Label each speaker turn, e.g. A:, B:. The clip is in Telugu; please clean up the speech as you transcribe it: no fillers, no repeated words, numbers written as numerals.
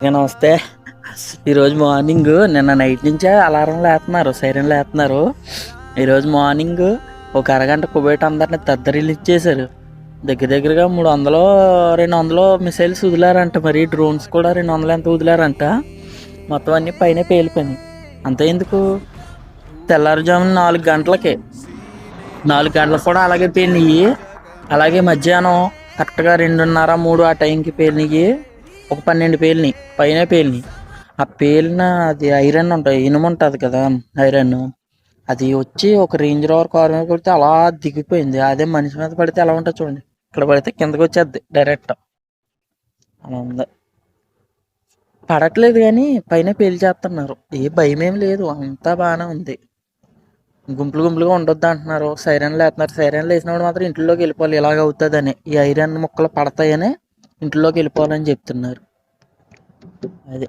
A: నమస్తే. ఈరోజు మార్నింగ్ నిన్న నైట్ నుంచే అలారం లేస్తున్నారు, సైరన్ లేస్తున్నారు. ఈరోజు మార్నింగ్ ఒక అరగంట కుబేట అందరిని దద్దరిల్లిచ్చేశారు. దగ్గరగా 300 200 మిసైల్స్ వదిలారంట. మరి డ్రోన్స్ కూడా 200 ఎంత వదిలారంట. మొత్తం అన్నీ పైన పేలిపోయినాయి. అంత ఎందుకు, తెల్లారుజామున 4 గంటలకి 4 గంటలకు కూడా అలాగే పేలినాయి. అలాగే మధ్యాహ్నం కరెక్ట్గా 2:30 3 ఆ టైంకి పేలినాయి. ఒక 12 పేలినాయి, పైన పేలినాయి. ఆ పేలిన అది ఐరన్ ఉంటుంది, ఇనుము ఉంటుంది కదా ఐరన్, అది వచ్చి ఒక రేంజ్ రోవర్ కారు మీద పడితే అలా దిగిపోయింది. అదే మనిషి మీద పడితే ఎలా ఉంటుంది చూడండి, ఇక్కడ పడితే కిందకి వచ్చేద్ది డైరెక్ట్. అలా ఉంది. పడట్లేదు కానీ పైన పేల్చేస్తున్నారు. ఏ భయం ఏం లేదు, అంతా బాగానే ఉంది. గుంపులుగా ఉండొద్దు అంటున్నారు, సైరన్లు వేస్తున్నారు. సైరన్లు వేసినప్పుడు మాత్రం ఇంట్లోకి వెళ్ళిపోవాలి, ఇలాగ అవుతుందని, ఈ ఐరన్ ముక్కలు పడతాయని ఇంట్లోకి వెళ్ళిపోవాలని చెప్తున్నారు. అది